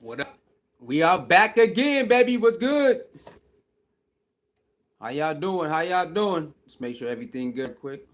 What up? We are back again, baby. What's good? How y'all doing? How y'all doing? Let's make sure everything good quick.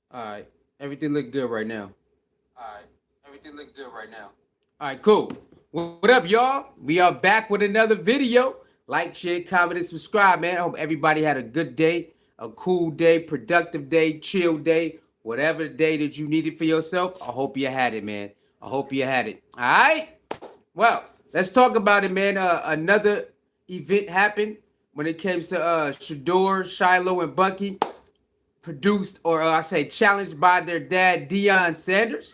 All right. Everything look good right now. All right. Everything look good right now. All right, cool. What up, y'all? We are back with another video. Like, share, comment, and subscribe, man. I hope everybody had a good day, a cool day, productive day, chill day, whatever day that you needed for yourself. I hope you had it, man. I hope you had it. All right. Well, let's talk about it, man. Another event happened when it comes to Shedeur, Shilo, and Bucky, produced or I say challenged by their dad, Deion Sanders.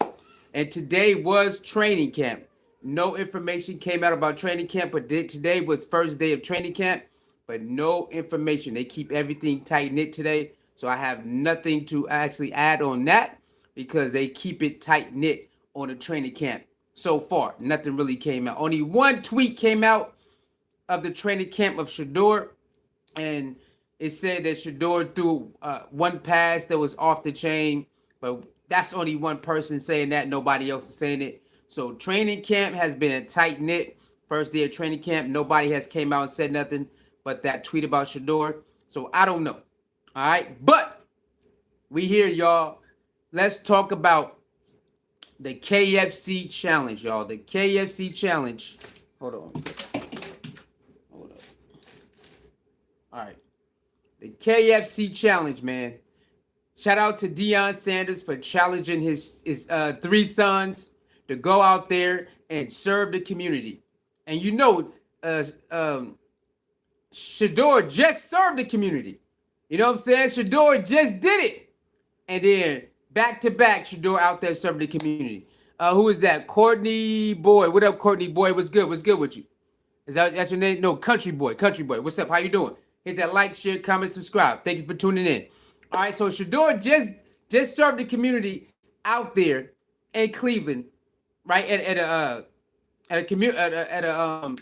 And today was training camp. No information came out about training camp, but today was first day of training camp, but no information. They keep everything tight knit today, so I have nothing to actually add on that because they keep it tight knit on the training camp. So far, nothing really came out. Only one tweet came out of the training camp of Shedeur, and it said that Shedeur threw one pass that was off the chain, but that's only one person saying that. Nobody else is saying it. So training camp has been a tight knit. First day of training camp, nobody has came out and said nothing but that tweet about Shedeur. So I don't know. All right, but we here, y'all. Let's talk about the KFC challenge, y'all. The KFC challenge. Hold on. Hold up. All right. The KFC challenge, man. Shout out to Deion Sanders for challenging his three sons to go out there and serve the community. And you know, Shedeur just served the community. You know what I'm saying? Shedeur just did it. And then back to back, Shedeur out there serving the community. Who is that? Courtney Boy. What up, Courtney Boy? What's good? What's good with you? That's your name? No, Country Boy. Country Boy. What's up? How you doing? Hit that like, share, comment, subscribe. Thank you for tuning in. All right, so Shedeur just served the community out there in Cleveland, right at a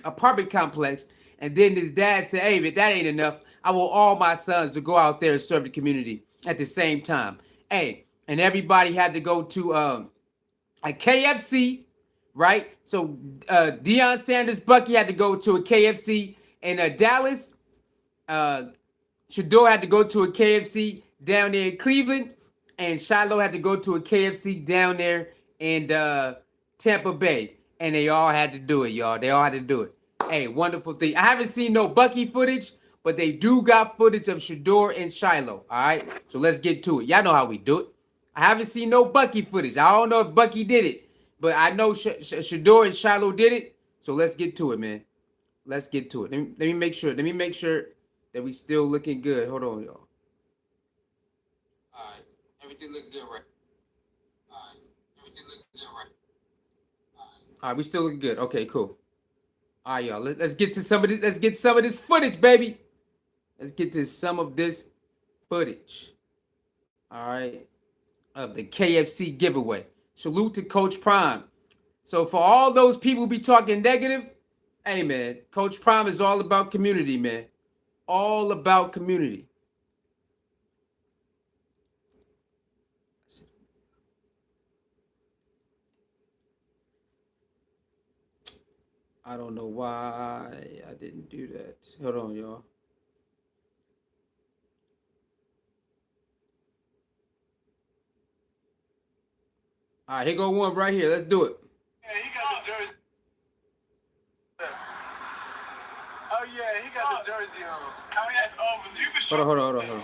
apartment complex, and then his dad said, "Hey, but that ain't enough. I want all my sons to go out there and serve the community at the same time." Hey, and everybody had to go to a KFC, right? So Deion Sanders, Bucky had to go to a KFC in Dallas. Uh, Shedeur had to go to a KFC down there in Cleveland, and Shilo had to go to a KFC down there in Tampa Bay, and they all had to do it, y'all. They all had to do it. Hey, wonderful thing. I haven't seen no Bucky footage, but they do got footage of Shedeur and Shilo. All right, so let's get to it. Y'all know how we do it. I haven't seen no Bucky footage. I don't know if Bucky did it, but I know Shedeur and Shilo did it. So let's get to it, man. Let's get to it. Let me make sure. Let me make sure that we still looking good. Hold on, y'all. All right, everything look good, right? All right, everything look good, right? All right, we still look good. Okay, cool. All right, y'all. Let's get to some of this. Let's get some of this footage, baby. Let's get to some of this footage. All right, of the KFC giveaway. Salute to Coach Prime. So for all those people who be talking negative, hey man, Coach Prime is all about community, man. All about community. I don't know why I didn't do that. Hold on, y'all. All right, here go one right here. Let's do it. Yeah, he got the jersey. Oh yeah, he got the jersey on. Oh, that's over. Hold on.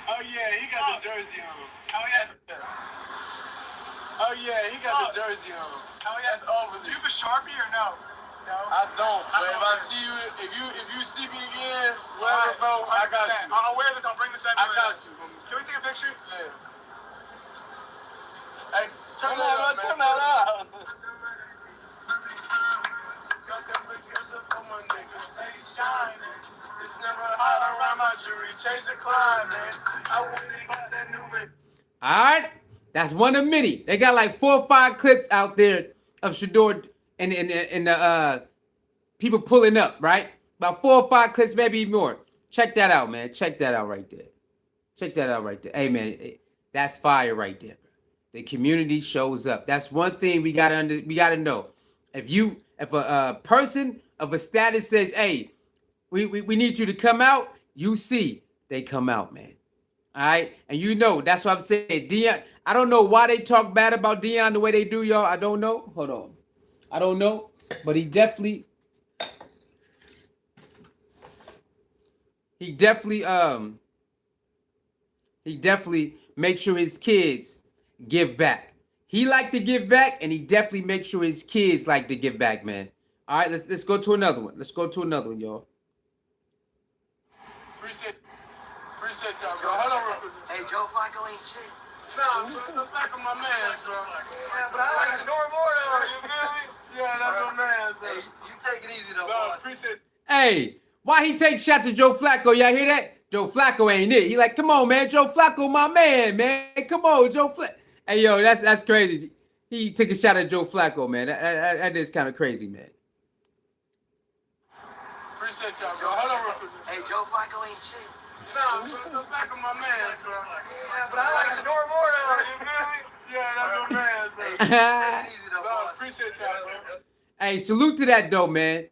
Oh yeah, he got the jersey on. Oh yeah. Oh yeah, he got the jersey on. Oh yeah, that's over. Do you have a Sharpie or no? I don't. But if I see you, if you see me again, whatever, bro, I got you. I'll wear this. I'll bring this. I got you. Can we take a picture? Yeah. Hey, turn that up. It's never hot around my jury. Chase the climb, man. I wouldn't got that new man. All right, that's one of many. They got like 4 or 5 clips out there of Shedeur and the people pulling up, right? About 4 or 5 clips, maybe more. Check that out, man. Check that out right there. Check that out right there. Hey, man, that's fire right there. The community shows up. That's one thing we gotta know. If a person of a status says, "Hey, we need you to come out," you see they come out, man. All right, and you know that's what I'm saying. Deion, I don't know why they talk bad about Deion the way they do, y'all. I don't know. Hold on, I don't know, but he definitely he definitely makes sure his kids give back. He like to give back, and he definitely makes sure his kids like to give back, man. All right, let's go to another one. Let's go to another one, y'all. Appreciate y'all, bro. Hold on real quick. Hey, Joe Flacco ain't shit. Nah, bro, the back of my man, bro. Yeah, but I like Shedeur more though. You feel me? Yeah, that's my man, bro. Hey, you take it easy though, No, boss. appreciate. Hey, why he take shots at Joe Flacco? Y'all hear that? Joe Flacco ain't it. He like, come on, man. Joe Flacco, my man. Come on, Joe Flacco. Hey, yo, that's crazy. He took a shot at Joe Flacco, man. That is kind of crazy, man. Appreciate y'all, bro. Hold on real quick. Hey, Joe Flacco ain't shit. Nah, bro, the back of my man, bro. Yeah, but I like Shedeur more though. You feel me? Yeah, that's my man, bro. Hey, you take it easy though, No, boss. appreciate y'all, bro. Hey, salute to that, though, man.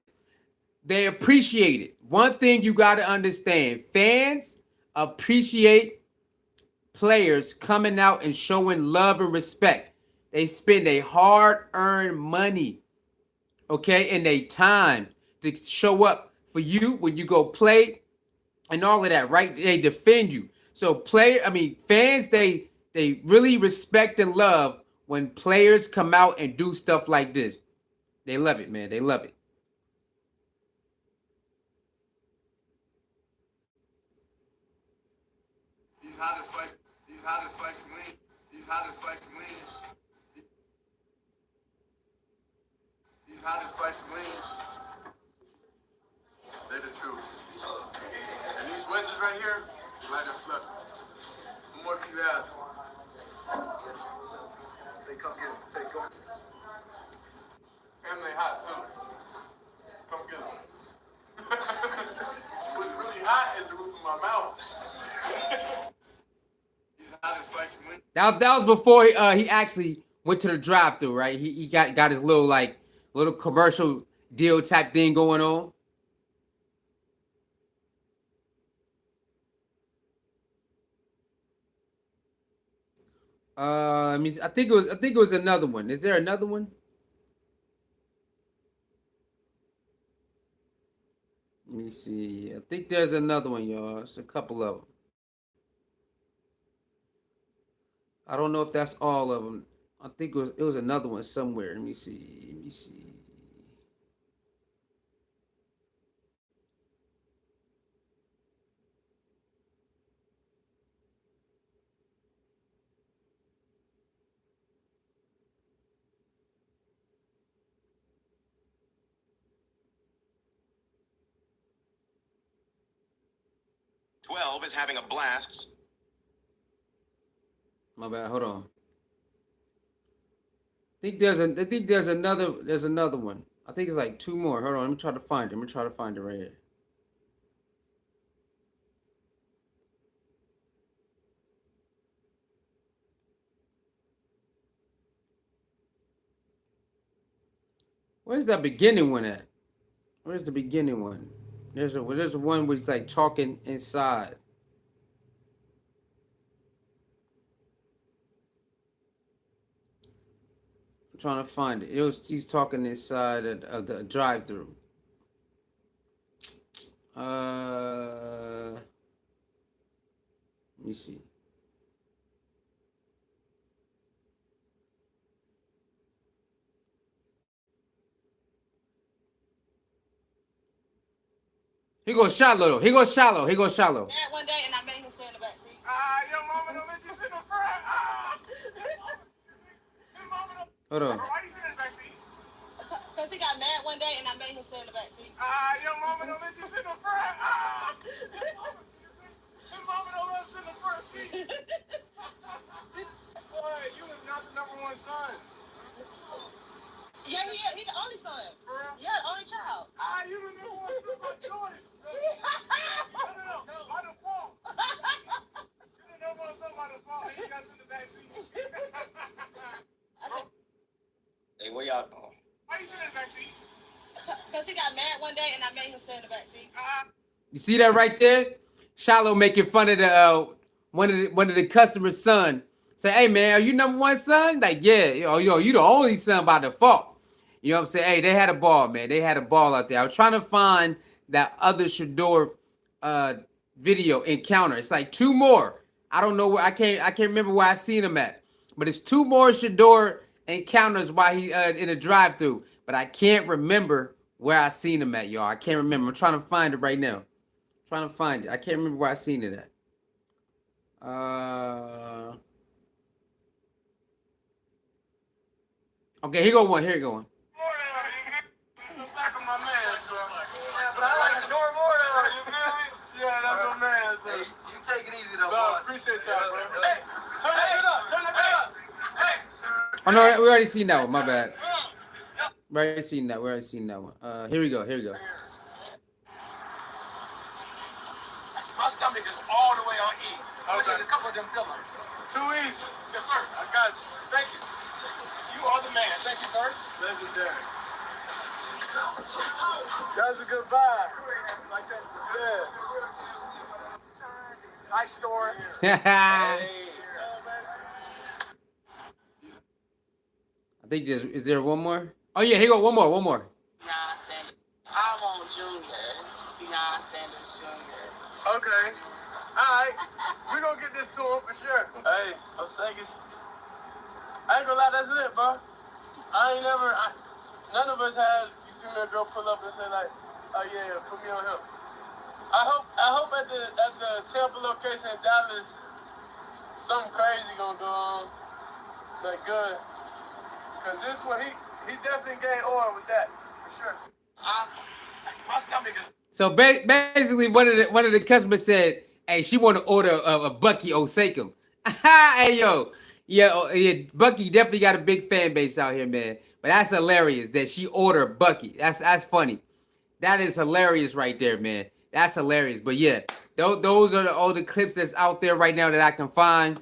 They appreciate it. One thing you got to understand, fans appreciate players coming out and showing love and respect. They spend a hard-earned money, okay, and they time to show up for you when you go play and all of that, right? They defend you. So fans, they really respect and love when players come out and do stuff like this. They love it, man. They love it. These hottest spicy wings. These hottest spicy wings. These hottest spicy wings. They're the truth. And these wedges right here, light and fluffy. What more can you ask for? Say, come get it. Say, come. And they hot too. Come get them. What's really hot is the roof of my mouth. These hottest spicy wings. That was before he actually went to the drive-thru, right? He got his little commercial deal type thing going on. I think it was another one. Is there another one? Let me see. I think there's another one, y'all. It's a couple of them. I don't know if that's all of them. I think it was another one somewhere. Let me see. Is having a blast. My bad. Hold on. I think there's another one. I think it's like 2 more. Hold on. Let me try to find it right here. Where's that beginning one at? Where's the beginning one? There's one where he's like talking inside. I'm trying to find it. He's talking inside of the drive-through. Let me see. He goes shallow. He goes shallow. He goes shallow. Mad one day and I made him sit in the back seat. Your mama don't let you sit in the front. Your mama don't. Hold on. Why you sit in the back seat? Because he got mad one day and I made him sit in the back seat. Your mama don't let you sit in the front. Your mama don't let us sit in the front seat. Boy, you was not the number one son. Yeah, he is. He the only son. For real? Yeah, the only child. You the number one son by choice. No. By default. You the number one son by default. And you got to sit in the back seat. Hey, where y'all going? Why you sit in the back seat? Because he got mad one day and I made him sit in the back seat. You see that right there? Shallow making fun of the one of the customer's son. Say, hey man, are you number one son? Like, yeah, yo, you the only son by default. You know what I'm saying? Hey, they had a ball, man. They had a ball out there. I was trying to find that other Shedeur video encounter. It's like 2 more. I don't know where I can't remember where I seen him at. But it's 2 more Shedeur encounters while he in a drive-through. But I can't remember where I seen him at, y'all. I can't remember. I'm trying to find it right now. Trying to find it. I can't remember where I seen it at. Okay, here go one. Here you go one. Back of my man, bro. Yeah, but I like Shedeur more though. You feel me? Yeah, that's my man, bro. Hey, you take it easy though, No, boss. appreciate y'all, sir. Hey, turn that bit up. Turn that bit up. Hey. Oh no, we already seen that one. My bad. We already seen that. We already seen that one. Here we go. Here we go. My stomach is all the way on E. Okay. A couple of them fillers. Too easy. Yes, sir. I got you. Thank you. You are the man. Thank you, sir. Legendary. That's a good vibe. Like that. Yeah. Nice store. I think is there one more? Oh yeah, here go one more. Deion Sanders. I want Junior. Deion Sanders Jr. Okay. All right. We're going to get this to him for sure. Hey, I'm saying I ain't gonna lie, that's lit, bro. None of us had, you feel me, a girl pull up and say like, oh yeah, put me on him. I hope at the Tampa location in Dallas, something crazy gonna go on. Like good. Cause this one, he definitely gained oil with that, for sure. My stomach is. So basically, one of the customers said, "Hey, she want to order a Bucky Osakum." Hey yo, yeah, Bucky definitely got a big fan base out here, man. But that's hilarious that she ordered Bucky. That's funny. That is hilarious right there, man. That's hilarious. But yeah, those are all the clips that's out there right now that I can find.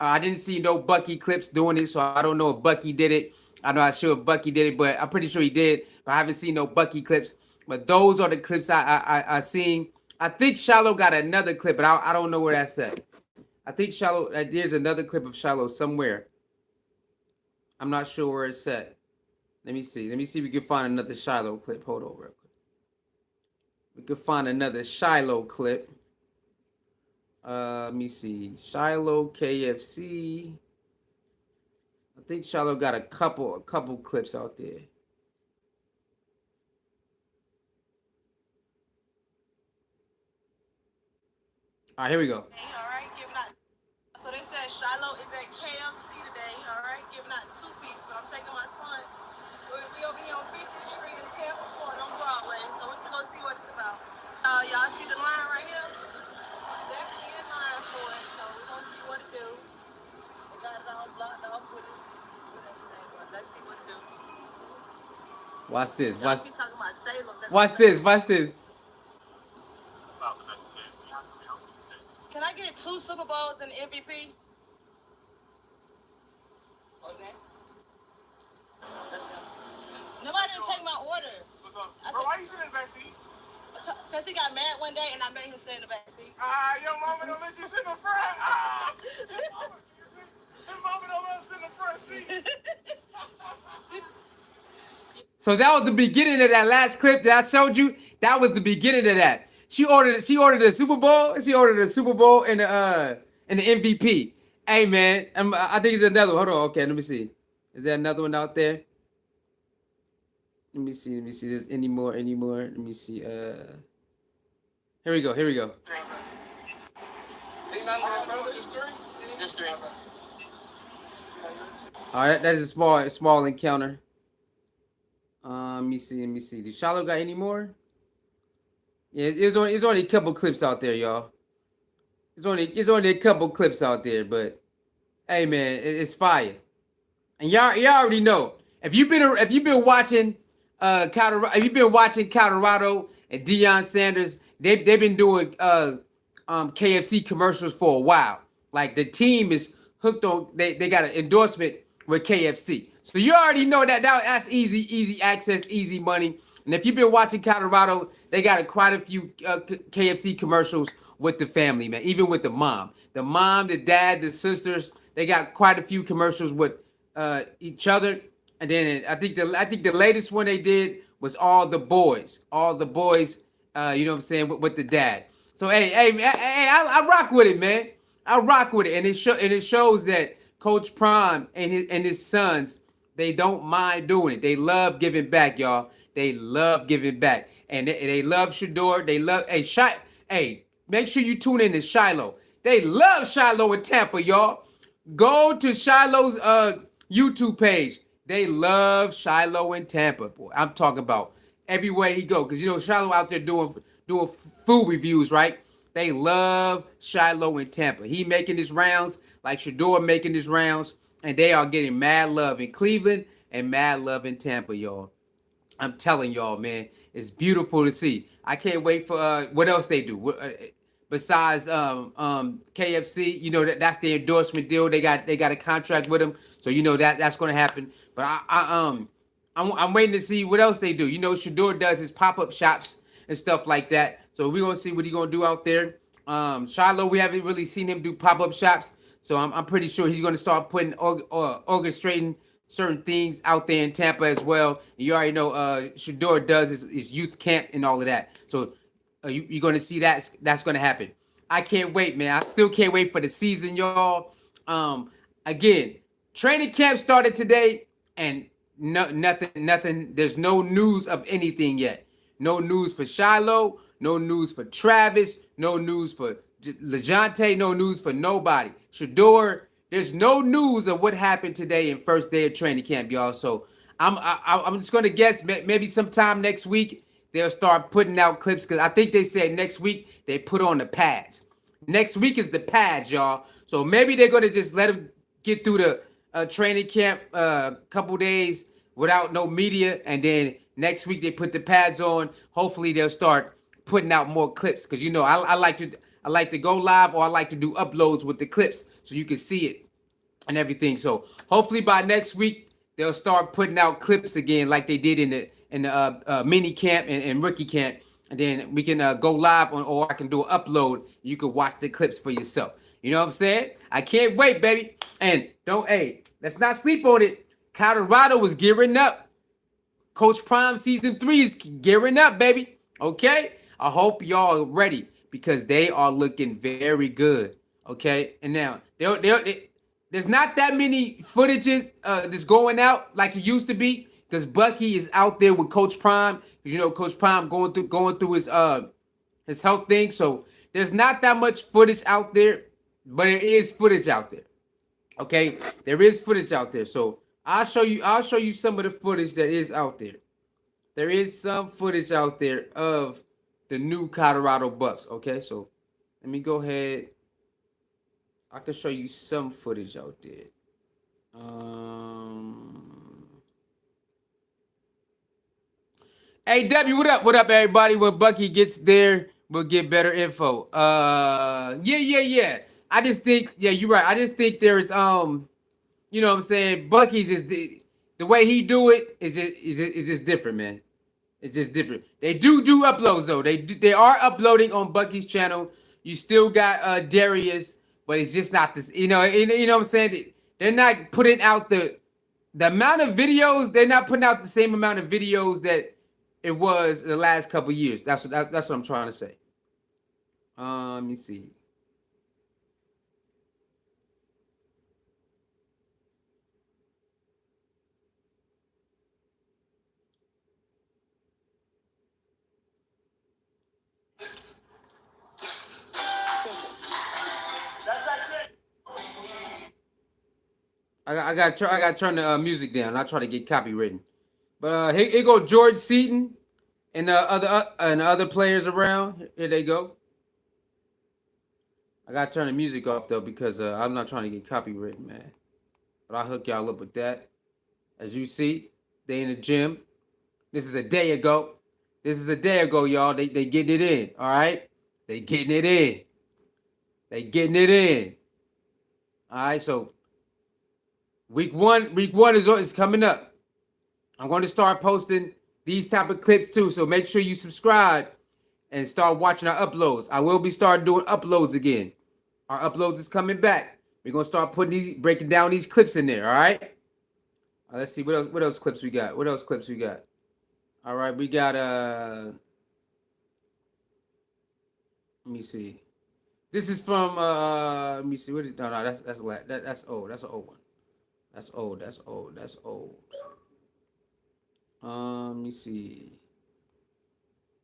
I didn't see no Bucky clips doing it, so I don't know if Bucky did it. I'm not sure if Bucky did it, but I'm pretty sure he did. But I haven't seen no Bucky clips. But those are the clips I seen. I think Shilo got another clip, but I don't know where that's at. I think Shilo, there's another clip of Shilo somewhere. I'm not sure where it's at. Let me see. Let me see if we can find another Shilo clip. Hold on real quick. We can find another Shilo clip. Let me see. Shilo KFC. I think Shilo got a couple clips out there. All right, here we go. All right, giving out. So they said Shilo is at KFC today. All right, giving out 2 piece. But I'm taking my son. We over here on 50th Street in Tampa, Florida, on Broadway. So we're gonna go see what it's about. Y'all see the line right here? Definitely in line for it. So we're gonna see what it do. We got it all blocked off with everything. But let's see what it do. Watch this. Y'all keep talking about Salem. Watch this. Watch this. Can I get 2 Super Bowls and MVP? What was that? Nobody didn't take my order. What's up? Bro, why you sitting in the back seat? Because he got mad one day and I made him sit in the back seat. Your mama don't let you sit in the front. Your mama don't let him sit in the front seat. So that was the beginning of that last clip that I showed you. That was the beginning of that. She ordered a Super Bowl. She ordered a Super Bowl and the MVP. Hey man, I think it's another one. Hold on. Okay, let me see. Is there another one out there? Let me see. There's any more. Let me see. Here we go. Here we go. He not my brother. Just three. Just three. All right, that is a small encounter. Let me see. Let me see. Did Shilo got any more? Yeah, it's only a couple clips out there, y'all. It's only a couple clips out there, but hey, man, it's fire. And y'all already know if you've been watching Colorado, if you've been watching Colorado and Deion Sanders, they've been doing KFC commercials for a while. Like the team is hooked on. They got an endorsement with KFC, so you already know that's easy access, easy money. And if you've been watching Colorado, they got quite a few KFC commercials with the family, man. Even with the mom, the dad, the sisters, they got quite a few commercials with each other. And then I think the latest one they did was all the boys, you know what I'm saying, with the dad. So hey, I rock with it, man. I rock with it, and it shows that Coach Prime and his sons, they don't mind doing it. They love giving back, y'all. They love giving back, and they love Shedeur. They love hey. Make sure you tune in to Shilo. They love Shilo in Tampa, y'all. Go to Shilo's YouTube page. They love Shilo in Tampa, boy. I'm talking about everywhere he go, because you know Shilo out there doing food reviews, right? They love Shilo in Tampa. He making his rounds like Shedeur making his rounds, and they are getting mad love in Cleveland and mad love in Tampa, y'all. I'm telling y'all, man, it's beautiful to see. I can't wait for what else they do. Besides KFC, you know that's the endorsement deal. They got a contract with them, so you know that's going to happen. But I'm waiting to see what else they do. You know, Shedeur does his pop-up shops and stuff like that. So we're gonna see what he's gonna do out there. Shilo, we haven't really seen him do pop-up shops, so I'm pretty sure he's gonna start putting orchestrating certain things out there in Tampa as well. You already know Shedeur does his youth camp and all of that. So you're gonna see that's gonna happen. I can't wait, man. I still can't wait for the season, y'all. Again, training camp started today, and nothing. There's no news of anything yet. No news for Shilo. No news for Travis. No news for LeJontay. No news for nobody. Shedeur. There's no news of what happened today in first day of training camp, y'all. So I'm just gonna guess maybe sometime next week they'll start putting out clips, because I think they said next week they put on the pads. Next week is the pads, y'all. So maybe they're gonna just let them get through the training camp couple days without no media, and then next week they put the pads on. Hopefully they'll start putting out more clips, because you know I like to go live, or I like to do uploads with the clips so you can see it and everything. So hopefully by next week they'll start putting out clips again like they did in the mini camp and rookie camp, and then we can go live on, or I can do an upload. You can watch the clips for yourself. You know what I'm saying? I can't wait, baby. And let's not sleep on it. Colorado was gearing up. Coach Prime season 3 is gearing up, baby. Okay? I hope y'all are ready, because they are looking very good. Okay? And now, there's not that many footages that's going out like it used to be, because Bucky is out there with Coach Prime. Because you know Coach Prime going through his health thing. So there's not that much footage out there, but there is footage out there. Okay? There is footage out there. So I'll show you some of the footage that is out there. There is some footage out there of the new Colorado Buffs. Okay, so let me go ahead. I can show you some footage out there. Hey W, what up? What up, everybody? When Bucky gets there, we'll get better info. Yeah. I just think, yeah, you're right. I just think there's you know what I'm saying, Bucky's just the way he do it is just different, man. It's just different. They do uploads though. They are uploading on Bucky's channel. You still got Darius, but it's just not this. You know what I'm saying. They're not putting out the amount of videos. They're not putting out the same amount of videos that it was the last couple years. That's what I'm trying to say. Let me see. I got to turn the music down. I try to get copywritten. But here go George Seaton and the other players around. Here they go. I gotta turn the music off though because I'm not trying to get copywritten, man. But I'll hook y'all up with that. As you see, they in the gym. This is a day ago. This is a day ago, y'all. They getting it in. All right, they getting it in. They getting it in. All right, so week one is coming up. I'm going to start posting these type of clips too. So make sure you subscribe and start watching our uploads. I will be starting doing uploads again. Our uploads is coming back. We're gonna start breaking down these clips in there. All right. Let's see what else clips we got. What else clips we got? All right, we got Let me see. This is from let me see. What is no that's old. That's an old one. That's old. That's old. That's old. Let me see.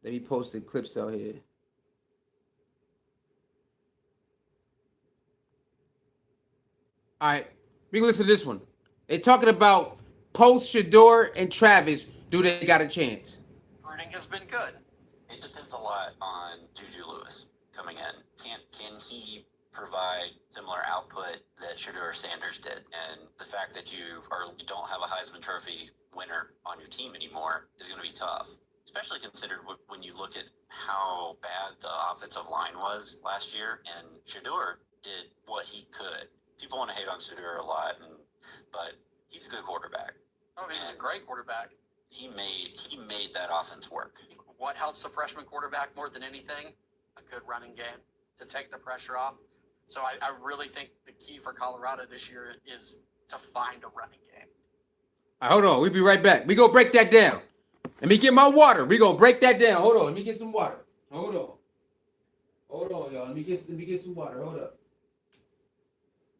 Let me post the clips out here. All right, we can listen to this one. They're talking about post Shedeur and Travis. Do they got a chance? Recruiting has been good. It depends a lot on Juju Lewis coming in. Can he provide similar output that Shedeur Sanders did? And the fact that you don't have a Heisman Trophy winner on your team anymore is going to be tough, especially considered when you look at how bad the offensive line was last year. And Shedeur did what he could. People want to hate on Shedeur a lot, but he's a good quarterback. Oh, he's a great quarterback. He made that offense work. What helps a freshman quarterback more than anything? A good running game to take the pressure off. So I really think the key for Colorado this year is to find a running game. All right, hold on. We'll be right back. We gonna break that down. Let me get my water. We gonna break that down. Hold on. Let me get some water. Hold on, y'all. Let me get some water. Hold up.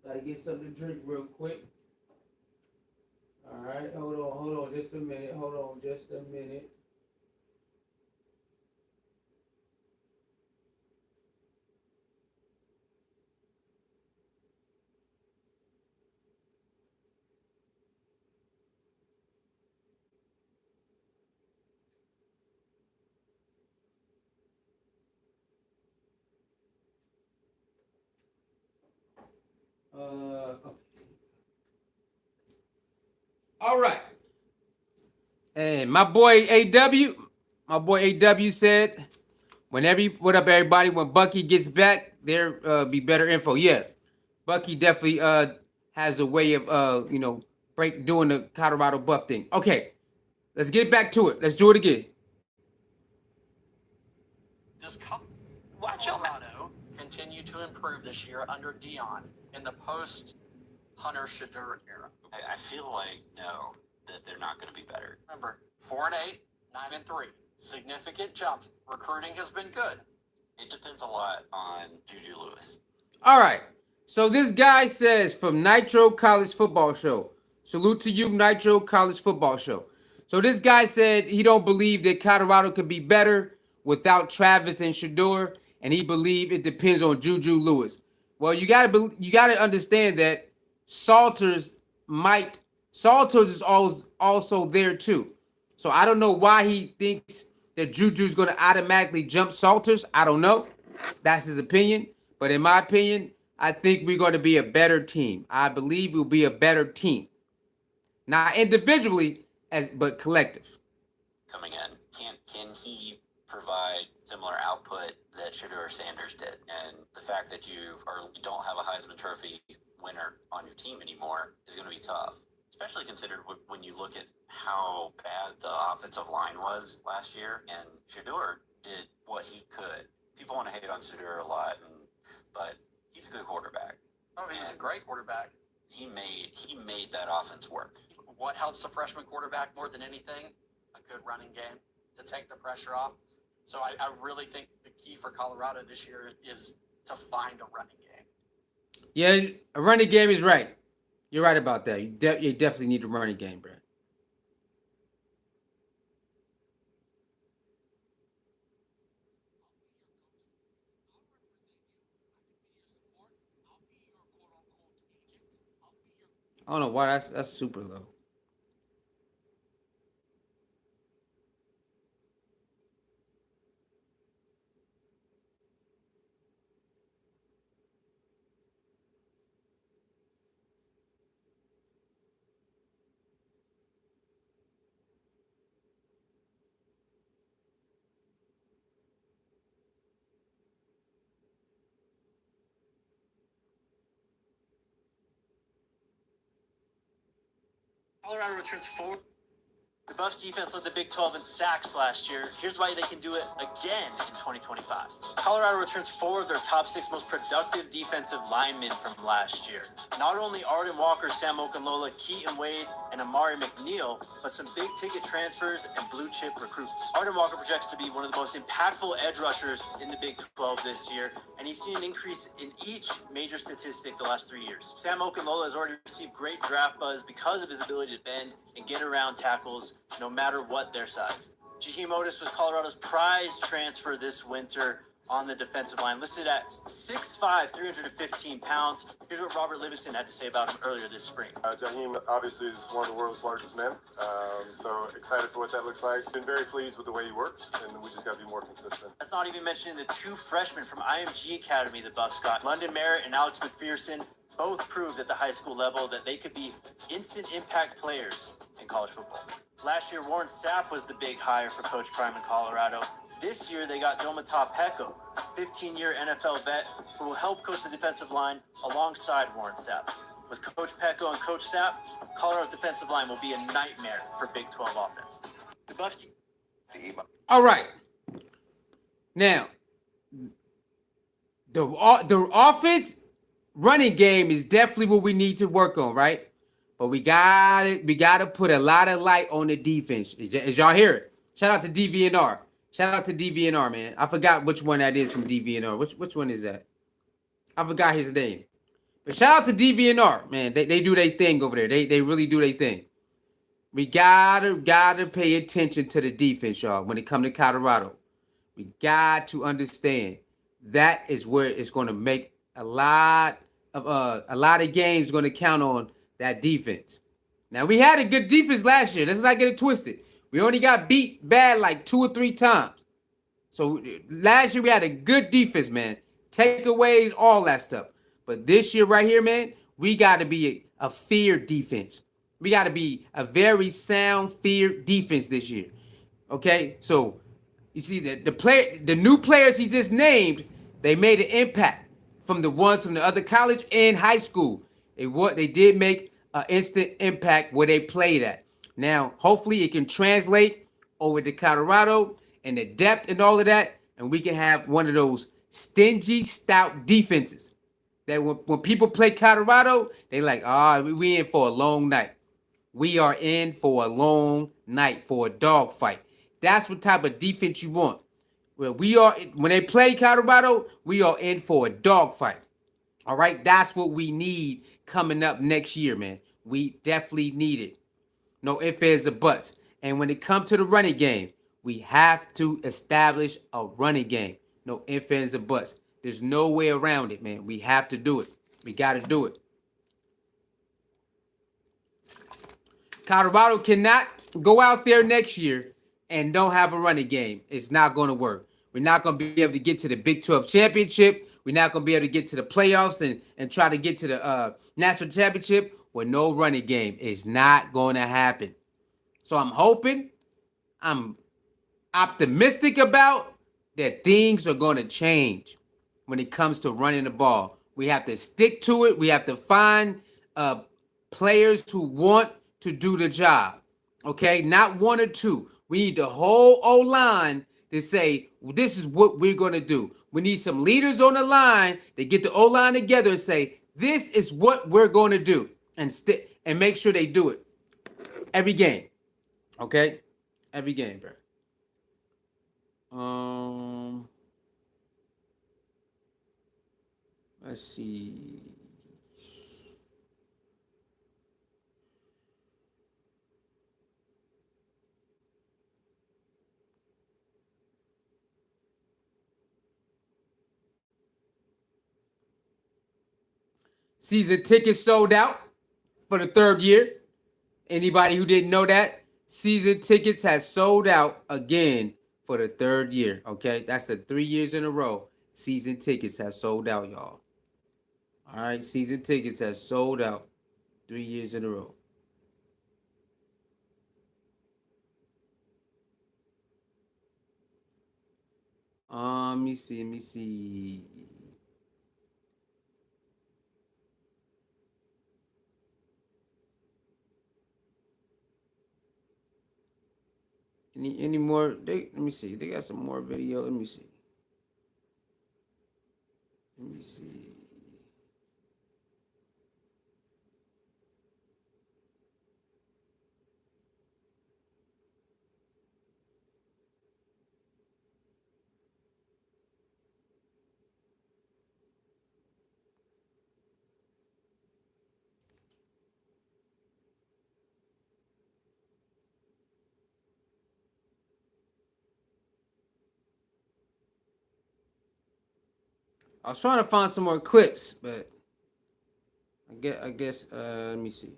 Gotta get something to drink real quick. All right. Hold on. Just a minute. Okay. All right. And my boy AW said, what up everybody? When Bucky gets back, there be better info. Yeah, Bucky definitely has a way of doing the Colorado buff thing. Okay, let's get back to it. Let's do it again. Does Colorado continue to improve this year under Deion in the post-Hunter Shedeur era? I feel like no, that they're not going to be better. Remember, 4-8, 9-3. Significant jumps. Recruiting has been good. It depends a lot on Juju Lewis. All right. So this guy says from Nitro College Football Show. Salute to you, Nitro College Football Show. So this guy said he don't believe that Colorado could be better without Travis and Shedeur, and he believe it depends on Juju Lewis. Well, you gotta understand that Salters is also there too. So I don't know why he thinks that Juju's gonna automatically jump Salters. I don't know. That's his opinion. But in my opinion, I think we're going to be a better team. I believe we'll be a better team. Not individually, but collective. Coming in, can he provide similar output that Shedeur Sanders did? And the fact that you don't have a Heisman Trophy winner on your team anymore is going to be tough, especially considered when you look at how bad the offensive line was last year. And Shedeur did what he could. People want to hate on Shedeur a lot, but he's a good quarterback. Oh, he's a great quarterback. He made that offense work. What helps a freshman quarterback more than anything? A good running game to take the pressure off. So I really think the key for Colorado this year is to find a running game. Yeah, a running game is right. You're right about that. You definitely need a running game, bro. I don't know why that's super low. Colorado returns forward. The Buffs defense led the Big 12 in sacks last year. Here's why they can do it again in 2025. Colorado returns four of their top six most productive defensive linemen from last year. Not only Arden Walker, Sam Okunlola, Keaton Wade, and Amari McNeil, but some big ticket transfers and blue chip recruits. Arden Walker projects to be one of the most impactful edge rushers in the Big 12 this year, and he's seen an increase in each major statistic the last 3 years. Sam Okunlola has already received great draft buzz because of his ability to bend and get around tackles no matter what their size. Jaheim Otis was Colorado's prize transfer this winter on the defensive line, listed at 6'5", 315 pounds. Here's what Robert Livingston had to say about him earlier this spring. Jaheim obviously is one of the world's largest men, so excited for what that looks like. Been very pleased with the way he works, and we just got to be more consistent. That's not even mentioning the two freshmen from IMG Academy the Buffs got. London Merritt and Alex McPherson both proved at the high school level that they could be instant impact players in college football. Last year, Warren Sapp was the big hire for Coach Prime in Colorado. This year, they got Domata Peko, 15-year NFL vet, who will help coach the defensive line alongside Warren Sapp. With Coach Peko and Coach Sapp, Colorado's defensive line will be a nightmare for Big 12 offense. The Buffs. All right. Now, the offense running game is definitely what we need to work on, right? But we gotta put a lot of light on the defense. As y'all hear it. Shout out to DVNR. Shout out to DVNR, man. I forgot which one that is from DVNR. Which one is that? I forgot his name. But shout out to DVNR, man. They do their thing over there. They really do their thing. We gotta pay attention to the defense, y'all, when it comes to Colorado. We got to understand that is where it's gonna make a lot of games going to count on that defense. Now, we had a good defense last year. Let's not get it twisted. We only got beat bad like 2 or 3 times. So last year we had a good defense, man. Takeaways, all that stuff. But this year right here, man, we got to be a feared defense. We got to be a very sound, feared defense this year. Okay? So you see the new players he just named, they made an impact from the ones from the other college and high school. They did make an instant impact where they played at. Now, hopefully it can translate over to Colorado and the depth and all of that, and we can have one of those stingy, stout defenses that when people play Colorado, they like, we in for a long night. We are in for a long night, for a dog fight. That's what type of defense you want. When they play Colorado, we are in for a dog fight. All right, that's what we need coming up next year, man. We definitely need it. No ifs, ands, or buts. And when it comes to the running game, we have to establish a running game. No ifs, ands, or buts. There's no way around it, man. We have to do it. We got to do it. Colorado cannot go out there next year and don't have a running game. It's not going to work. We're not going to be able to get to the Big 12 championship. We're not going to be able to get to the playoffs and try to get to the national championship with no running game. It's not going to happen. So I'm optimistic about that things are going to change when it comes to running the ball. We have to stick to it. We have to find players who want to do the job. Okay? Not one or two. We need the whole O-line to say, this is what we're going to do. We need some leaders on the line to get the O-line together and say, this is what we're going to do. And make sure they do it. Every game. Okay? Every game, bro. Let's see. Season tickets sold out. for the third year. Anybody who didn't know that, season tickets has sold out again for the third year. Okay, that's the 3 years in a row. Season tickets has sold out, y'all. All right, season tickets has sold out 3 years in a row. Let me see. Any more? Let me see. They got some more video. Let me see. I was trying to find some more clips, but I guess let me see.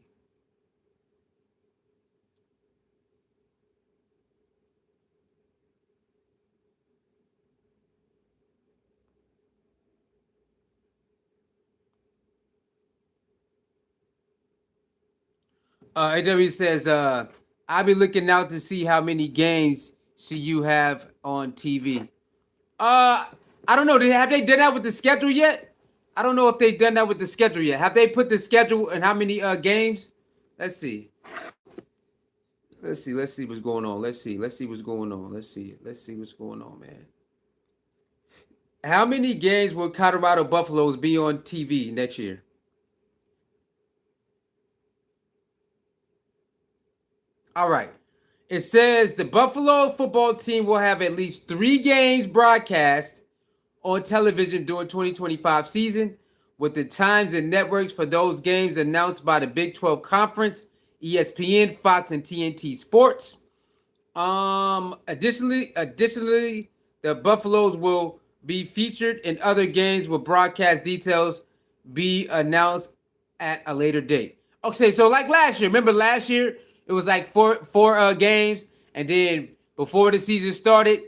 AW says, I'll be looking out to see how many games CU have on TV. I don't know. Have they done that with the schedule yet? I don't know if they've done that with the schedule yet. Have they put the schedule and how many games? Let's see. Let's see what's going on. Let's see what's going on. Let's see what's going on, man. How many games will Colorado Buffaloes be on TV next year? All right. It says the Buffalo football team will have at least 3 games broadcast on television during 2025 season, with the times and networks for those games announced by the Big 12 Conference, ESPN, Fox, and TNT Sports. Additionally, the Buffaloes will be featured in other games with broadcast details be announced at a later date. Okay, so like last year, remember last year it was like four games, and then before the season started,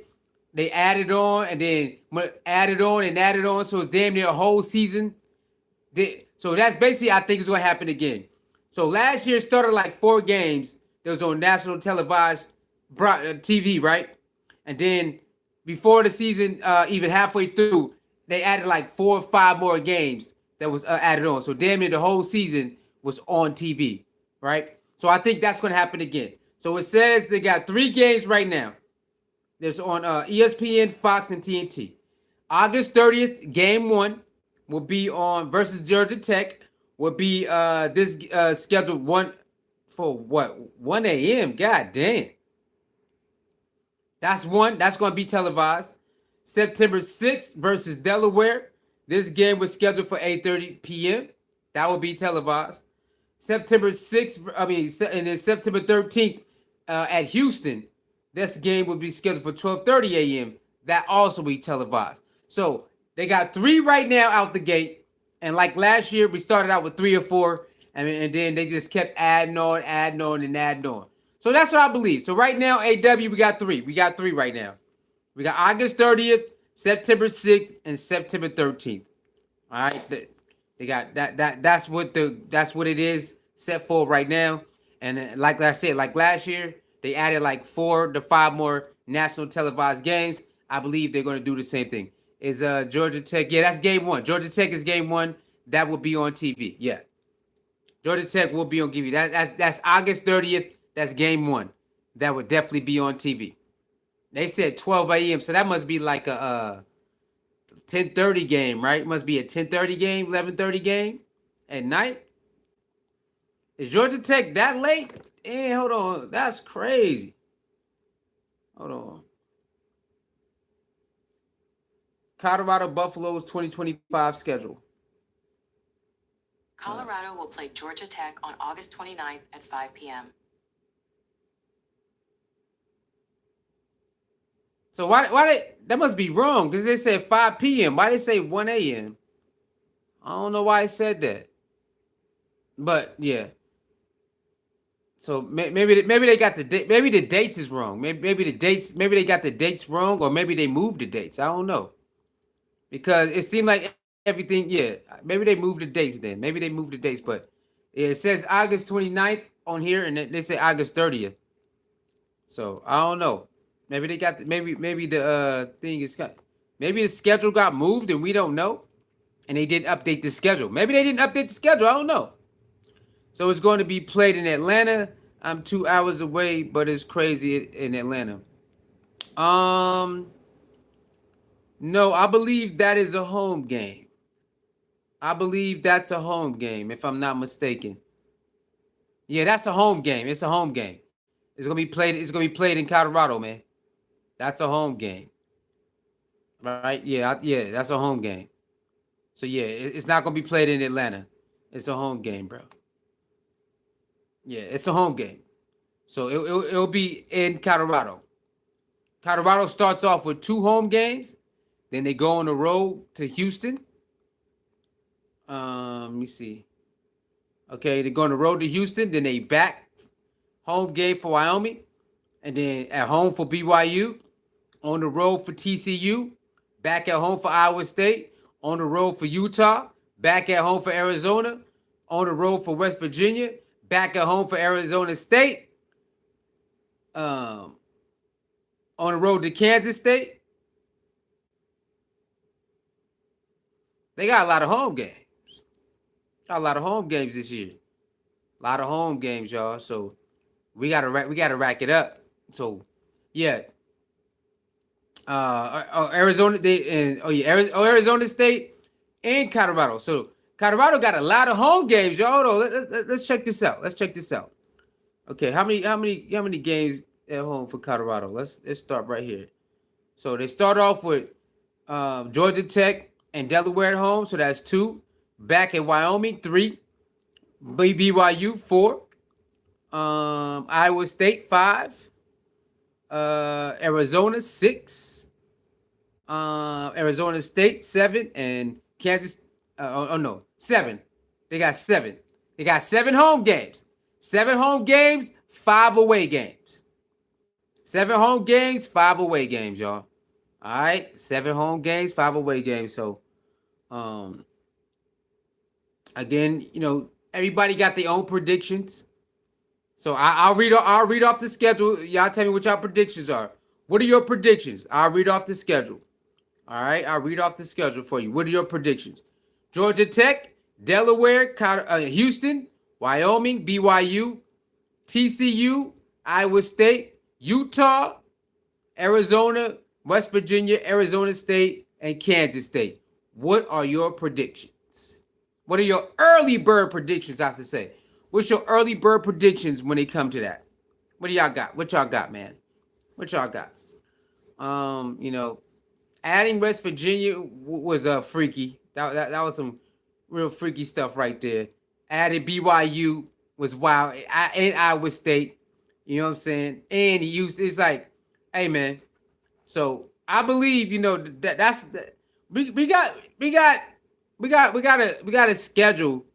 they added on, and then added on, so it's damn near a whole season. So that's basically, I think, is going to happen again. So last year started like 4 games that was on national televised TV, right? And then before the season, even halfway through, they added like 4 or 5 more games that was added on. So damn near the whole season was on TV, right? So I think that's going to happen again. So it says they got 3 games right now. There's on ESPN, Fox, and TNT. August 30th, game 1 will be on versus Georgia Tech. Will be this scheduled 1 a.m. God damn. That's one. That's going to be televised. September 6th versus Delaware. This game was scheduled for 8:30 p.m. That will be televised. September 6th, and then September 13th at Houston. This game will be scheduled for 12:30 a.m. That also will be televised. So they got 3 right now out the gate. And like last year, we started out with 3 or 4. And then they just kept adding on. So that's what I believe. So right now, AW, we got 3. We got 3 right now. We got August 30th, September 6th, and September 13th. All right. They got that's what it is set for right now. And like I said, like last year, they added like 4 to 5 more national televised games. I believe they're going to do the same thing. Is Georgia Tech? Yeah, that's game 1. Georgia Tech is game 1. That will be on TV. Yeah, Georgia Tech will be on TV. That's August 30th. That's game 1. That would definitely be on TV. They said 12 a.m. So that must be like a 10:30 game, right? It must be a 10:30 game, 11:30 game at night. Is Georgia Tech that late? Hold on. That's crazy. Hold on. Colorado Buffaloes 2025 schedule. Colorado will play Georgia Tech on August 29th at 5 p.m. So why that must be wrong, because they said 5 p.m. Why they say 1 a.m.? I don't know why it said that. But yeah. So maybe they got the date. Maybe the dates is wrong. Maybe the dates. Maybe they got the dates wrong, or maybe they moved the dates. I don't know, because it seemed like everything. Yeah, maybe they moved the dates. Then maybe they moved the dates, but it says August 29th on here, and they say August 30th. So I don't know. Maybe they got maybe the thing is maybe the schedule got moved and we don't know, and they didn't update the schedule. Maybe they didn't update the schedule. I don't know. So it's going to be played in Atlanta. I'm 2 hours away, but it's crazy in Atlanta. No, I believe that is a home game. I believe that's a home game, if I'm not mistaken. Yeah, that's a home game. It's a home game. It's gonna be played. It's gonna be played in Colorado, man. That's a home game, right? Yeah, yeah, that's a home game. So yeah, it's not gonna be played in Atlanta. It's a home game, bro. Yeah, it's a home game. So it'll be in Colorado. Colorado starts off with 2 home games. Then they go on the road to Houston. Let me see. Okay, they go on the road to Houston. Then they back home game for Wyoming. And then at home for BYU. On the road for TCU. Back at home for Iowa State. On the road for Utah. Back at home for Arizona. On the road for West Virginia. Back at home for Arizona State. On the road to Kansas State. They got a lot of home games. Got a lot of home games this year. A lot of home games, y'all. So we gotta rack it up. So yeah. Arizona Arizona State and Colorado. So Colorado got a lot of home games, y'all. Hold on. Let's check this out. Okay, how many games at home for Colorado? Let's start right here. So they start off with Georgia Tech and Delaware at home, so that's 2. Back at Wyoming, 3. BYU, 4. Iowa State, 5. Arizona, 6. Arizona State, 7. And Kansas, 7. They got 7. They got 7 home games. 7 home games, 5 away games. 7 home games, 5 away games, y'all. All right, 7 home games, 5 away games. So, again, everybody got their own predictions. So I'll read off the schedule. Y'all tell me what y'all predictions are. What are your predictions? I'll read off the schedule. All right, I'll read off the schedule for you. What are your predictions? Georgia Tech, Delaware, Houston, Wyoming, BYU, TCU, Iowa State, Utah, Arizona, West Virginia, Arizona State, and Kansas State. What are your predictions? What are your early bird predictions, I have to say? What's your early bird predictions when they come to that? What do y'all got? What y'all got, man? What y'all got? Adding West Virginia was freaky. That was some real freaky stuff right there. Added BYU was wild. And Iowa State. You know what I'm saying? And it's like, hey, man. So I believe, that's we got a schedule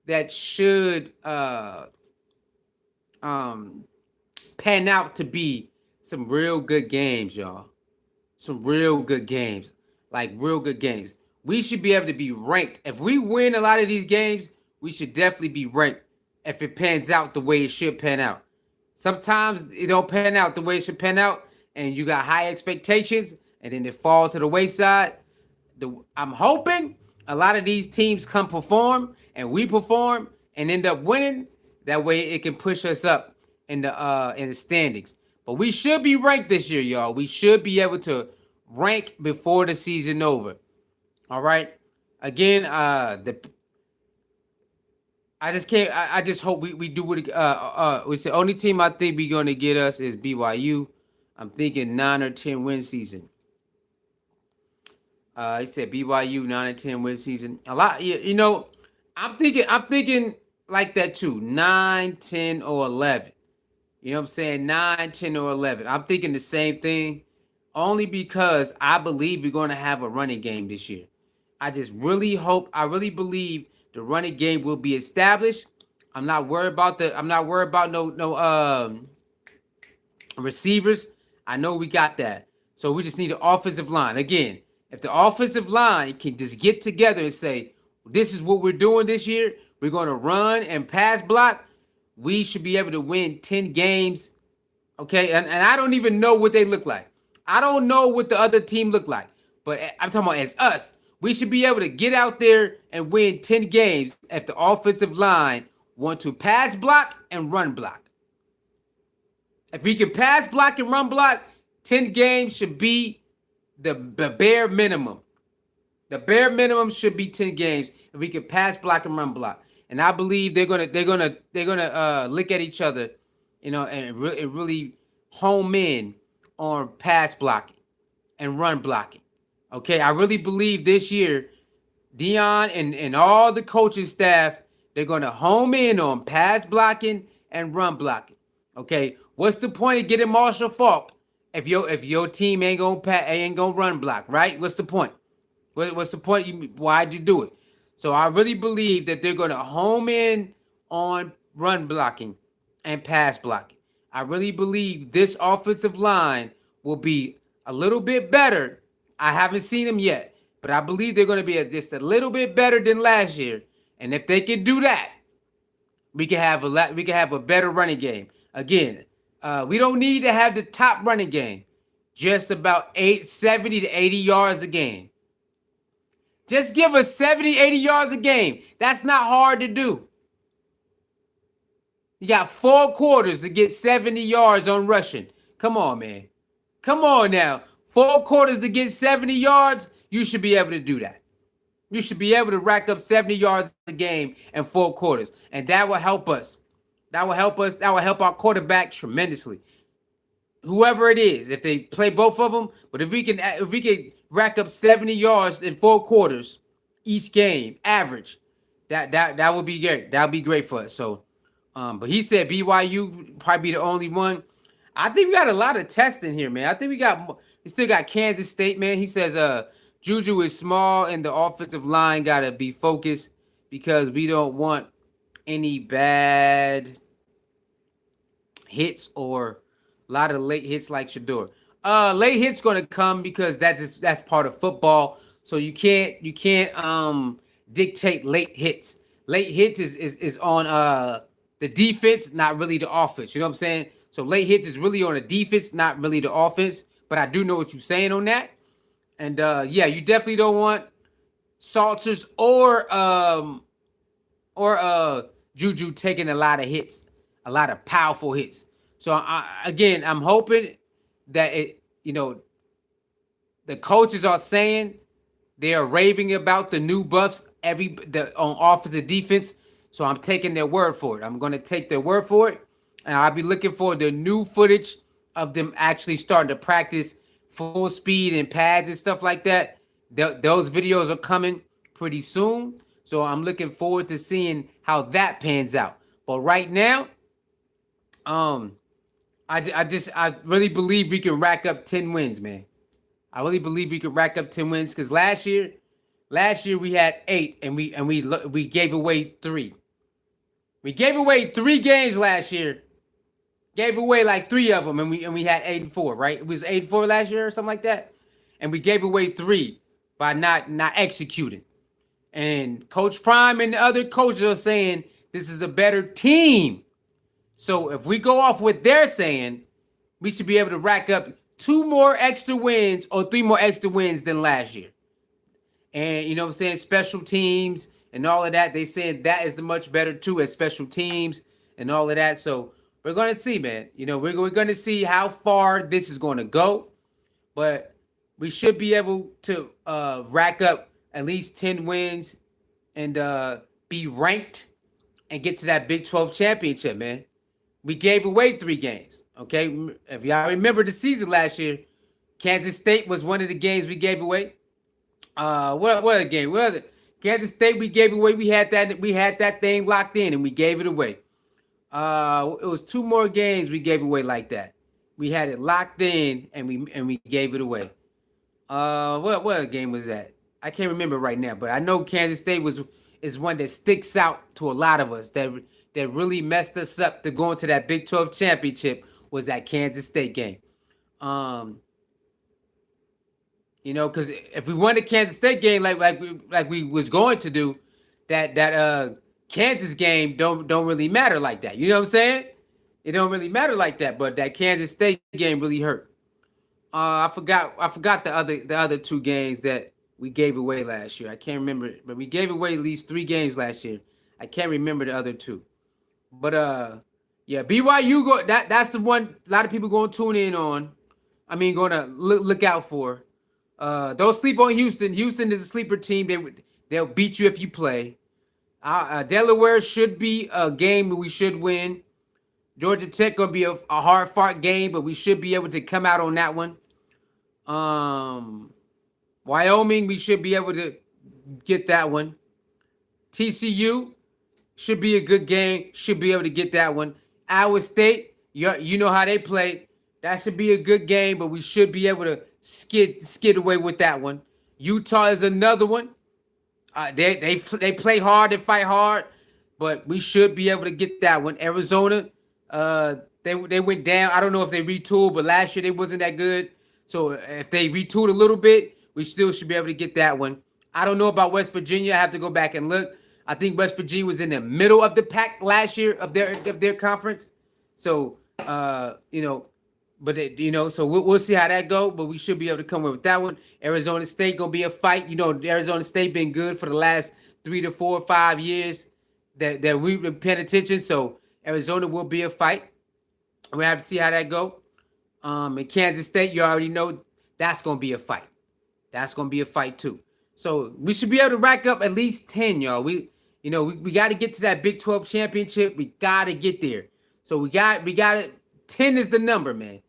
that should pan out to be some real good games, y'all. Some real good games. Like real good games. We should be able to be ranked. If we win a lot of these games, we should definitely be ranked if it pans out the way it should pan out. Sometimes it don't pan out the way it should pan out, and you got high expectations, and then it falls to the wayside. I'm hoping a lot of these teams come perform, and we perform, and end up winning. That way it can push us up in the standings. But we should be ranked this year, y'all. We should be able to rank before the season over. All right. Again, I just can't. I just hope we do it. It's the only team I think we're gonna get us is BYU. I'm thinking 9 or 10 win season. He said BYU 9 or 10 win season. A lot. I'm thinking like that too. 9, 10, or 11. You know what I'm saying? 9, 10, or 11. I'm thinking the same thing. Only because I believe we're gonna have a running game this year. I just really hope. I really believe the running game will be established. I'm not worried about no receivers. I know we got that. So we just need an offensive line. Again, if the offensive line can just get together and say, this is what we're doing this year, we're going to run and pass block, we should be able to win 10 games. Okay, and I don't even know what they look like. I don't know what the other team look like. But I'm talking about as us. We should be able to get out there and win 10 games if the offensive line want to pass block and run block. If we can pass block and run block, 10 games should be the bare minimum. The bare minimum should be 10 games if we can pass block and run block. And I believe they're gonna look at each other, and really home in on pass blocking and run blocking. Okay, I really believe this year, Deion and all the coaching staff, they're gonna home in on pass blocking and run blocking. Okay, what's the point of getting Marshall Faulk if your team ain't gonna run block, right? What's the point? What's the point? Why'd you do it? So I really believe that they're gonna home in on run blocking and pass blocking. I really believe this offensive line will be a little bit better. I haven't seen them yet, but I believe they're going to be just a little bit better than last year. And if they can do that, we can have a better running game. Again, we don't need to have the top running game. Just about 70 to 80 yards a game. Just give us 70, 80 yards a game. That's not hard to do. You got 4 quarters to get 70 yards on rushing. Come on, man. Come on now. 4 quarters to get 70 yards, you should be able to do that. You should be able to rack up 70 yards a game in 4 quarters. And that will help us. That will help us. That will help our quarterback tremendously. Whoever it is, if they play both of them, but if we can rack up 70 yards in 4 quarters each game, average, that would be great. That would be great for us. So, but he said BYU probably be the only one. I think we got a lot of testing here, man. I think we still got Kansas State, man. He says Juju is small and the offensive line gotta be focused because we don't want any bad hits or a lot of late hits like Shedeur. Late hits gonna come because that's part of football. So you can't dictate late hits. Late hits is on the defense, not really the offense. You know what I'm saying? So late hits is really on the defense, not really the offense. But I do know what you're saying on that. And yeah, you definitely don't want Salters or Juju taking a lot of hits, a lot of powerful hits. So I'm hoping that the coaches are saying they are raving about the new buffs on offensive defense. So I'm taking their word for it. I'm going to take their word for it. And I'll be looking for the new footage of them actually starting to practice full speed and pads and stuff like that. Those videos are coming pretty soon. So I'm looking forward to seeing how that pans out. But right now, I really believe we can rack up 10 wins, man. I really believe we can rack up 10 wins because last year we had 8 and we gave away 3. We gave away 3 games last year. Gave away like 3 of them, and we had 8-4, right? It was 8-4 last year or something like that, and we gave away 3 by not executing. And Coach Prime and the other coaches are saying this is a better team. So if we go off what they're saying, we should be able to rack up 2 more extra wins or 3 more extra wins than last year. And you know what I'm saying? Special teams and all of that. They said that is much better too as special teams and all of that. So we're going to see, man. We're going to see how far this is going to go. But we should be able to rack up at least 10 wins and be ranked and get to that Big 12 championship, man. We gave away 3 games, okay? If y'all remember the season last year, Kansas State was one of the games we gave away. What other game? Kansas State we gave away. We had that thing locked in and we gave it away. It was 2 more games we gave away like that. We had it locked in and we gave it away. What other game was that? I can't remember right now, but I know Kansas State is one that sticks out to a lot of us. That that really messed us up to go into that Big 12 championship was that Kansas State game. Because if we won the Kansas State game like we was going to do, that Kansas game don't really matter like that. You know what I'm saying? It don't really matter like that. But that Kansas State game really hurt. I forgot the other two games that we gave away last year. I can't remember, but we gave away at least 3 games last year. I can't remember the other 2. But yeah, BYU that's the one a lot of people gonna tune in on. I mean, gonna look out for. Don't sleep on Houston. Houston is a sleeper team. They'll beat you if you play. Delaware should be a game that we should win. Georgia Tech gonna be a hard fought game, but we should be able to come out on that one. Wyoming, we should be able to get that one. TCU should be a good game. Should be able to get that one. Iowa State, you know how they play. That should be a good game, but we should be able to skid away with that one. Utah is another one. They play hard, they fight hard, but we should be able to get that one. Arizona, they went down. I don't know if they retooled, but last year they wasn't that good. So if they retooled a little bit, we still should be able to get that one. I don't know about West Virginia. I have to go back and look. I think West Virginia was in the middle of the pack last year of their conference. So so we'll see how that go. But we should be able to come with that one. Arizona State gonna be a fight. Arizona State been good for the last 3 to 4 or 5 years that we've been paying attention. So Arizona will be a fight. We have to see how that go. In Kansas State, you already know that's gonna be a fight. That's gonna be a fight too. So we should be able to rack up at least 10, y'all. We got to get to that Big 12 championship. We got to get there. So we got it. 10 is the number, man.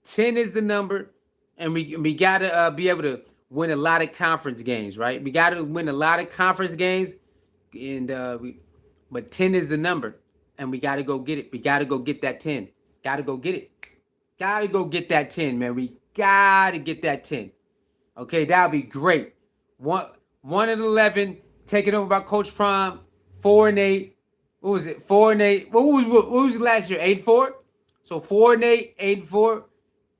10 is the number, and we got to be able to win a lot of conference games, right? We got to win a lot of conference games, and but 10 is the number, and we got to go get it. We got to go get that 10. Got to go get it. Got to go get that 10, man. We got to get that 10. Okay, that'll be great. 1-11, taken over by Coach Prime. 4-8. What was it? 4-8. What was last year? 8-4. So 4-8, 8-4,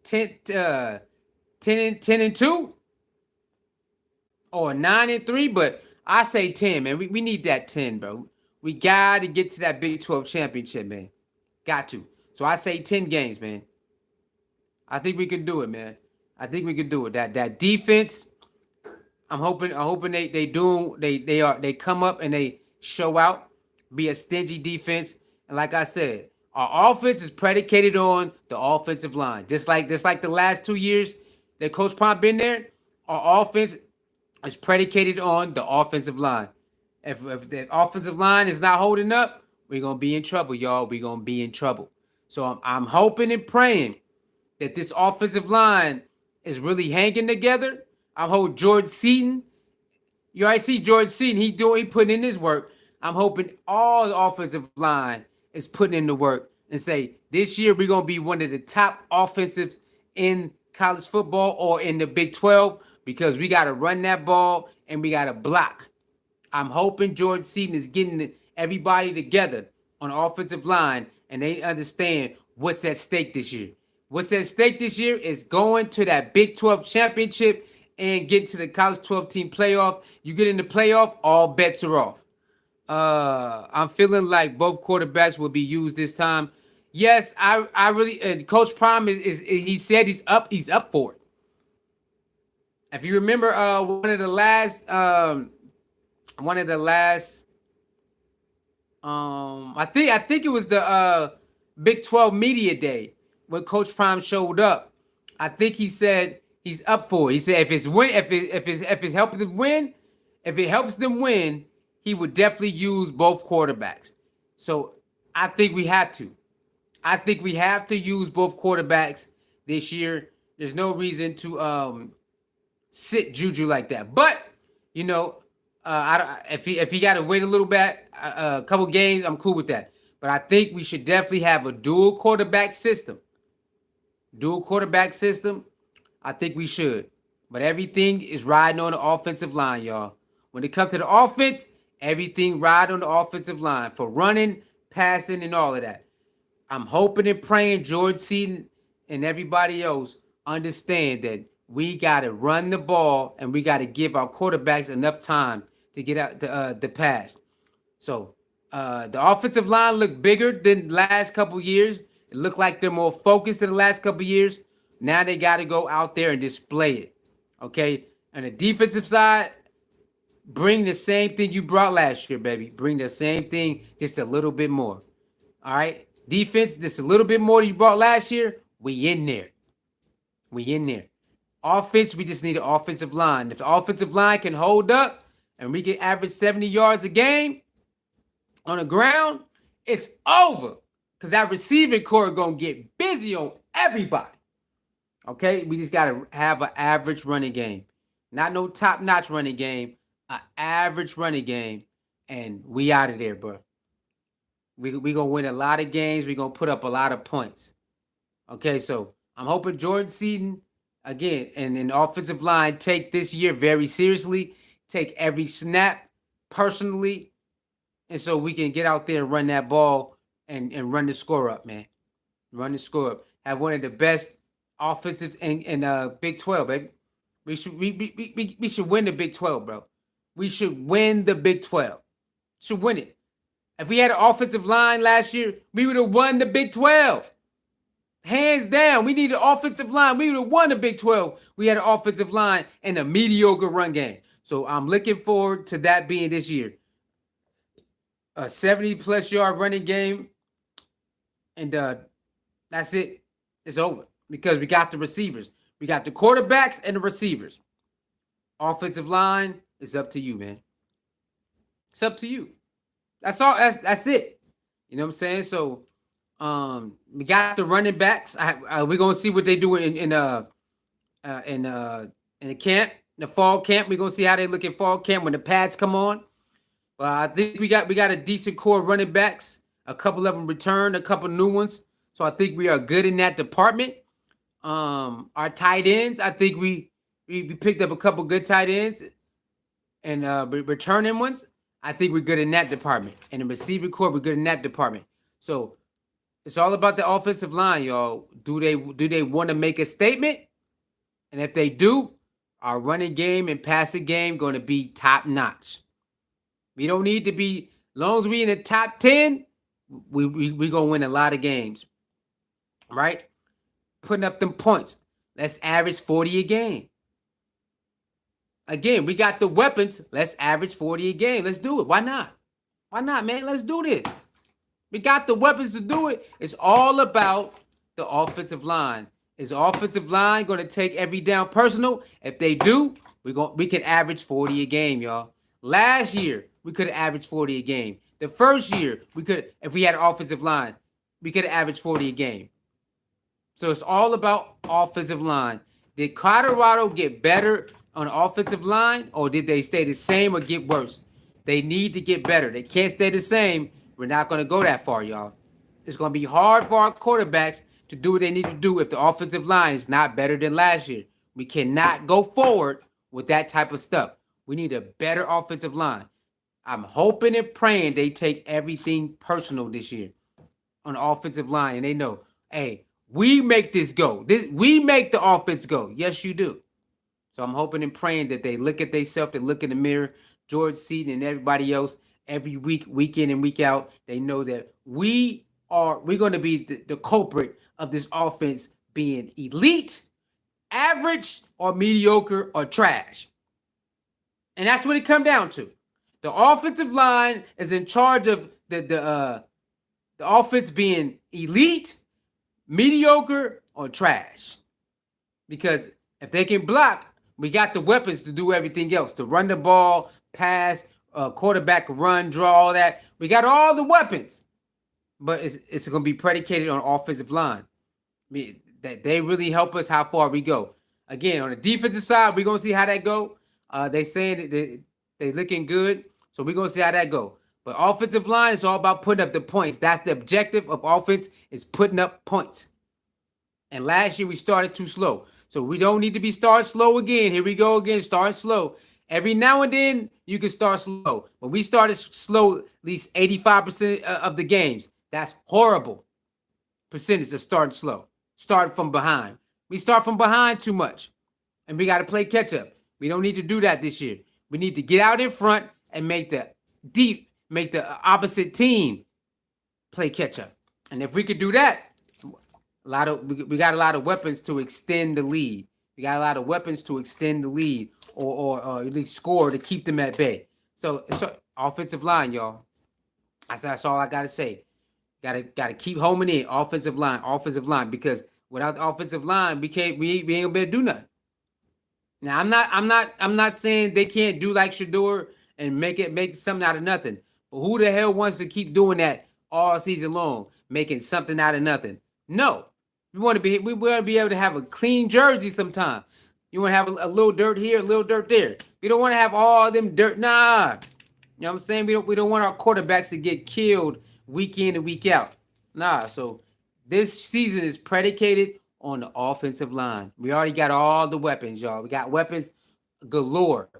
10-2, or 9-3. But I say 10, man. We need that 10, bro. We got to get to that Big 12 championship, man. Got to. So I say 10 games, man. I think we can do it, man. I think we can do it. That defense, I'm hoping they come up and they show out, be a stingy defense. And like I said, our offense is predicated on the offensive line. Just like the last 2 years that Coach Prime been there, our offense is predicated on the offensive line. If the offensive line is not holding up, we're gonna be in trouble, y'all. We're gonna be in trouble. So I'm hoping and praying that this offensive line is really hanging together. I hope George Seaton. You already see George Seaton. He putting in his work. I'm hoping all the offensive line is putting in the work and say this year we're gonna be one of the top offensives in college football or in the Big 12 because we gotta run that ball and we gotta block. I'm hoping George Seaton is getting everybody together on the offensive line and they understand what's at stake this year. What's at stake this year is going to that Big 12 championship and get to the college 12 team playoff. You get in the playoff, all bets are off. I'm feeling like both quarterbacks will be used this time. Yes, I really, and Coach Prime is he said he's up for it. If you remember, one of the last, I think it was the Big 12 media day when Coach Prime showed up. I think he said he's up for it. He said if it's helping them win, if it helps them win, he would definitely use both quarterbacks. So I think we have to. I think we have to use both quarterbacks this year. There's no reason to sit Juju like that. But if he got to wait a little bit, a couple games, I'm cool with that. But I think we should definitely have a dual quarterback system. I think we should. But everything is riding on the offensive line, y'all. When it comes to the offense, everything ride on the offensive line for running, passing and all of that. I'm hoping and praying George Seaton and everybody else understand that we got to run the ball and we got to give our quarterbacks enough time to get out the pass. So the offensive line looked bigger than the last couple years. It looked like they're more focused than the last couple years. Now they got to go out there and display it. Okay? On the defensive side, bring the same thing you brought last year, baby. Bring the same thing, just a little bit more. All right? Defense, just a little bit more than you brought last year. We in there. We in there. Offense, we just need an offensive line. If the offensive line can hold up and we can average 70 yards a game on the ground, it's over. Because that receiving core going to get busy on everybody. Okay? We just got to have an average running game. Not no top-notch running game. An average running game. And we out of there, bro. We going to win a lot of games. We going to put up a lot of points. Okay, so I'm hoping Jordan Seaton, again, and the offensive line take this year very seriously. Take every snap personally. And so we can get out there and run that ball and run the score up, man. Run the score up. Have one of the best offensive in Big 12, baby. We should win the Big 12, bro. We should win the Big 12. Should win it. If we had an offensive line last year, we would have won the Big 12. Hands down, we need an offensive line. We would have won the Big 12. We had an offensive line and a mediocre run game. So I'm looking forward to that being this year. A 70-plus yard running game. And that's it. It's over. Because we got the receivers. We got the quarterbacks and the receivers. Offensive line, it's up to you, man. It's up to you. That's all. That's it. You know what I'm saying? So we got the running backs. We're gonna see what they do in the camp, the fall camp. We're gonna see how they look in fall camp when the pads come on. I think we got a decent core of running backs. A couple of them returned, a couple new ones. So I think we are good in that department. Our tight ends, I think we picked up a couple good tight ends and returning ones. I think we're good in that department. And the receiving core, we're good in that department. So it's all about the offensive line, y'all. Do they want to make a statement? And if they do, our running game and passing game going to be top notch. We don't need to be, as long as we in the top 10, we going to win a lot of games. Right? Putting up them points. Let's average 40 a game. Again, we got the weapons. Let's average 40 a game. Let's do it. Why not? Why not, man? Let's do this. We got the weapons to do it. It's all about the offensive line. Is the offensive line going to take every down personal? If they do, we can average 40 a game, y'all. Last year, we could have averaged 40 a game. The first year, if we had an offensive line, we could have averaged 40 a game. So it's all about offensive line. Did Colorado get better on the offensive line, or did they stay the same or get worse? They need to get better. They can't stay the same. We're not going to go that far, y'all. It's going to be hard for our quarterbacks to do what they need to do if the offensive line is not better than last year. We cannot go forward with that type of stuff. We need a better offensive line. I'm hoping and praying they take everything personal this year on the offensive line, and they know, hey, we make this go. We make the offense go. Yes, you do. So I'm hoping and praying that they look at themselves, they look in the mirror, George Seaton and everybody else, every week in and week out, they know that we're going to be the culprit of this offense being elite, average, or mediocre, or trash. And that's what it comes down to. The offensive line is in charge of the offense being elite, mediocre, or trash. Because if they can block, we got the weapons to do everything else. To run the ball, pass, quarterback run, draw, all that. We got all the weapons. But it's going to be predicated on offensive line. That they really help us how far we go. Again, on the defensive side, we're going to see how that go. They saying that they looking good. So we're going to see how that go. But offensive line is all about putting up the points. That's the objective of offense, is putting up points. And last year we started too slow. So we don't need to be starting slow again. Here we go again, starting slow. Every now and then you can start slow. When we started slow, at least 85% of the games. That's horrible percentage of starting slow. Starting from behind. We start from behind too much. And we got to play catch up. We don't need to do that this year. We need to get out in front and make the opposite team play catch up. And if we could do that, we got a lot of weapons to extend the lead. We got a lot of weapons to extend the lead or at least score to keep them at bay. So offensive line, y'all. That's all I gotta say. Gotta keep homing in offensive line, because without the offensive line, we ain't gonna be able to do nothing. Now I'm not saying they can't do like Shedeur and make something out of nothing. But who the hell wants to keep doing that all season long, making something out of nothing? No. We want to be able to have a clean jersey sometime. You want to have a little dirt here, a little dirt there. We don't want to have all them dirt. Nah. You know what I'm saying? We don't want our quarterbacks to get killed week in and week out. Nah. So this season is predicated on the offensive line. We already got all the weapons, y'all. We got weapons galore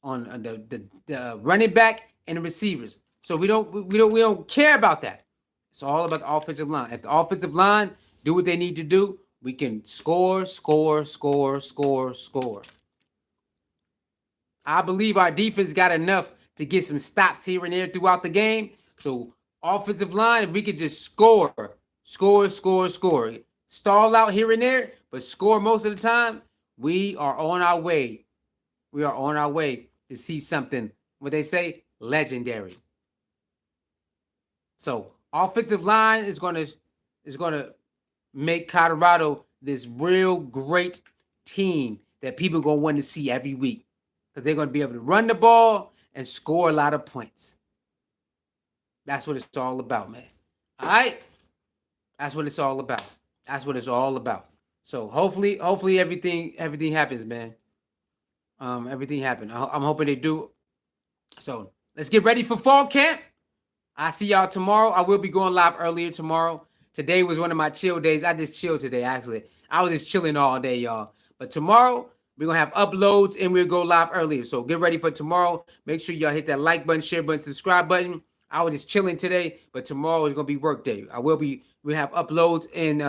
on the running back and the receivers. So we don't care about that. It's all about the offensive line. If the offensive line do what they need to do, we can score. I believe our defense got enough to get some stops here and there throughout the game. So offensive line, if we could just score. Stall out here and there, but score most of the time, we are on our way. We are on our way to see something, what they say, legendary. So offensive line is gonna make Colorado this real great team that people are gonna want to see every week, because they're gonna be able to run the ball and score a lot of points. That's what it's all about, man. All right, that's what it's all about. That's what it's all about. So hopefully everything happens, man. Everything happens. I'm hoping they do. So let's get ready for fall camp. I see y'all tomorrow. I will be going live earlier tomorrow. Today was one of my chill days. I just chilled today, actually. I was just chilling all day, y'all. But tomorrow, we're going to have uploads and we'll go live earlier. So get ready for tomorrow. Make sure y'all hit that like button, share button, subscribe button. I was just chilling today, but tomorrow is going to be work day. We'll have uploads and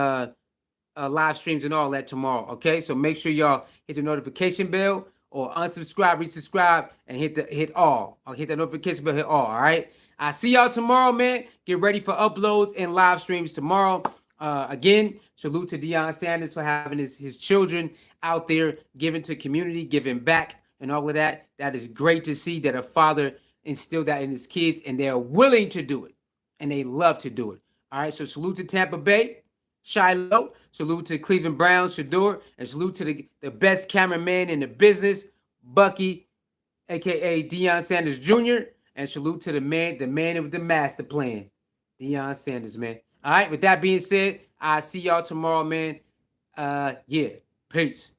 live streams and all that tomorrow, okay? So make sure y'all hit the notification bell or unsubscribe, resubscribe, and hit all. I'll hit that notification bell, hit all right? I see y'all tomorrow, man. Get ready for uploads and live streams tomorrow. Again, salute to Deion Sanders for having his children out there giving to community, giving back, and all of that. That is great to see that a father instilled that in his kids, and they're willing to do it, and they love to do it. All right, so salute to Tampa Bay, Shilo. Salute to Cleveland Browns, Shedeur, and salute to the best cameraman in the business, Bucky, a.k.a. Deion Sanders Jr., and salute to the man with the master plan, Deion Sanders, man. All right, with that being said, I'll see y'all tomorrow, man. Yeah, peace.